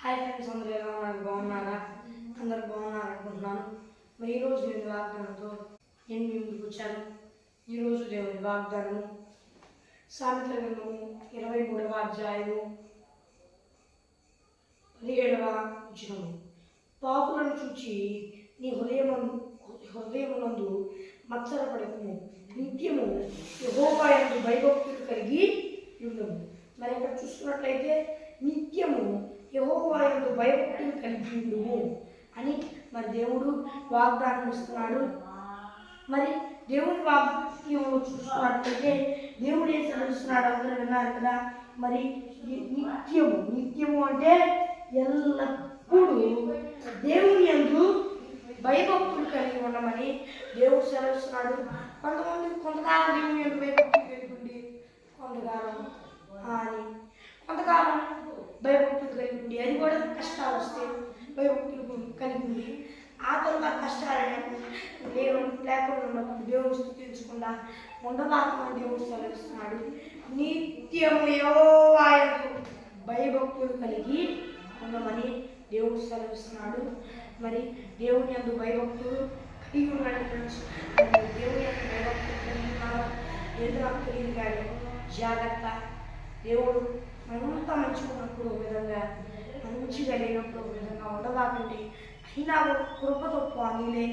Hi friends, అందరూ ఎలా ఉన్నారు? బాగున్నారా? అందరు బాగున్నారు అనుకుంటున్నాను. మరి ఈరోజు దేవుని వాగ్దానంతో నేను మీ ముందుకు వచ్చాను. ఈరోజు దేవుని వాగ్దానము సామెతల గ్రంథము 23వ అధ్యాయము 17వ వచనము. పాపులను చూచి నీ హృదయమునందు మత్సరపడకుము, నిత్యము యెహోవా యందు భయభక్తులు కలిగి ఉండము. మరి ఇక్కడ చూసుకున్నట్లయితే నిత్యము యెహోవా యందు భయభక్తులు కలిగి ఉండుము అని మరి దేవుడు వాగ్దానం ఇస్తున్నాడు. మరి దేవుని వాక్యంలో చూసుకున్నట్లయితే దేవుడు ఏం సెలవిస్తున్నాడు అందరూ విన్నారు కదా. మరి నిత్యము అంటే ఎల్లప్పుడూ దేవుని యందు భయభక్తులు కలిగి ఉండమని దేవుడు సెలవిస్తున్నాడు. కొంతకాలం దేవుని యందు భయభక్తులు కలిగి ఉండి కొంతకాలం భయభక్తులు కలిగి ఉండి అది కూడా కష్టాలు వస్తే భయభక్తులు కలిగి ఉండి ఆ తర్వాత కష్టాలు లేకుండా ఉన్నప్పుడు దేవుడు స్తుతించకుండా ఉండబాకమని దేవుడు సెలవిస్తున్నాడు. నిత్యము యెహోవా యందు భయభక్తులు కలిగి ఉండమని దేవుడు సెలవిస్తున్నాడు. మరి దేవుని యందు భయభక్తులు కలిగి ఉండండి ఫ్రెండ్స్. దేవుని యందు భయభక్తులు కలిగి ఉన్నారు ఏదో నాకు తెలియదు కానీ జాగ్రత్త. దేవుడు మనంతా మంచిగా ఉన్నప్పుడు ఒక విధంగా, మంచిగా లేనప్పుడు ఒక విధంగా ఉండదాకండి. అయినా కృపతో నీలే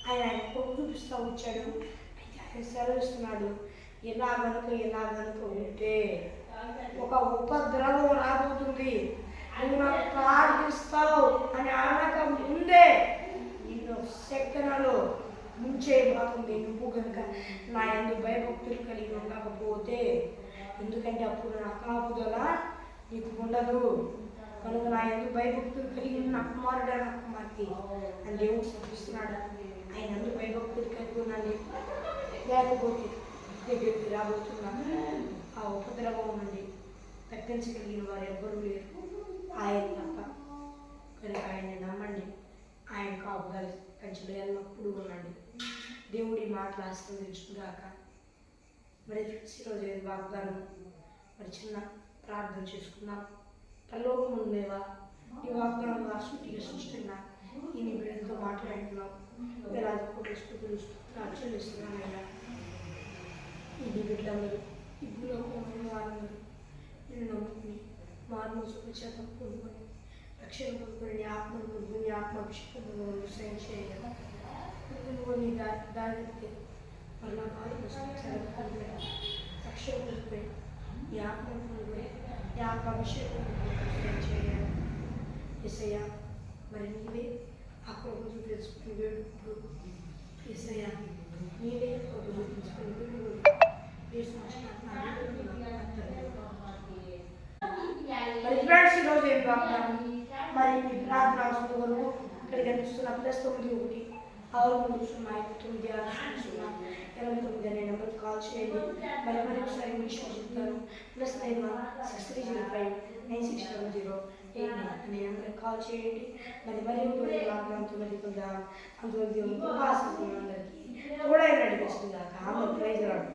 ఆయన కృప చూపిస్తూ వచ్చాడు. అయితే ఆయన సెలవిస్తున్నాడు, ఎలా గనుక ఉంటే ఒక ఉపద్రవం రాబోతుంది, నువ్వు నాకు ప్రార్థిస్తావు అని అనక ముందే నిన్ను సెకనలో ముంచేయబోతుంది. నువ్వు కనుక నా యందు భయభక్తులు కలిగి ఉండకపోతే, ఎందుకంటే అప్పుడు నా కాపుదల నీకు ఉండదు. కనుక నా యందు భయభక్తులు కలిగి ఉన్న కుమారుడా నా కుమార్తె అని దేవుడు చూపిస్తున్నాడు. ఆయన యందు భయభక్తులు కలిగి ఉన్నాను, లేకపోతే దగ్గరికి రాబోతున్నా ఆ ఉపద్రవం నుండి తప్పించగలిగిన వారు ఎవ్వరూ లేరు, ఆయన తప్ప. కనుక ఆయన్ని నమ్మండి, ఆయన కాపుదల కంచెలు ఎల్లప్పుడూ ఉండండి. దేవుడి మాటలు ఆశీర్వదించుగాక. మరి ఈరోజు వాగ్దానం మరి చిన్న ప్రార్థన చేసుకున్నాం. పరలోకము ఉండేవా, ఈ వాగ్దానం సూటిగా సృష్టిస్తున్నా ఈ నీ బిడ్డలతో మాట్లాడుతున్నాం. వేలాది కోట్ల స్తుతులు చెల్లిస్తున్నానయ్యా. ఈ నీ బిడ్డలందరూ ఈ భూలోకమైన వారందరూ నిన్ను నమ్ముకుని మారుమూసుకు చేత పొందుకొని రక్షణ పొందుకొని నీ ఆత్మను పొందుకొని నీ ఆత్మాభిషేకంలో విషయం చేయాలి. నీ దారితే మళ్ళా మారుమూసుకు రక్షణ పొందుకొని నీ ఆత్మను పొందుకొని నీ ఆత్మాభిషేకం చేయాలి. యేసయ్యా, మరి నీవే ఆ కృప చూపించుకుని వేడుకుంటూ, యేసయ్యా నీవే కృప చూపించుకుని వేడుకుంటూ మరి ఫ్రెండ్స్ ఈరోజు ఏం వాగ్దానం మరి మీ ప్రార్థన అవసరం వరకు ఇక్కడ కనిపిస్తున్న +91 630 అనే నెంబర్కి కాల్ చేయండి. మరి ఒకసారి ఇంగ్లీష్లో చెప్తాను. +91 635 9600 అనే నెంబర్కి కాల్ చేయండి. మరి వాగ్దానంతో మరి కొంత అంతవరకు అందరికీ తోడైన నడిపిస్తుంది. ఆమె ప్రైజ్ రాడు.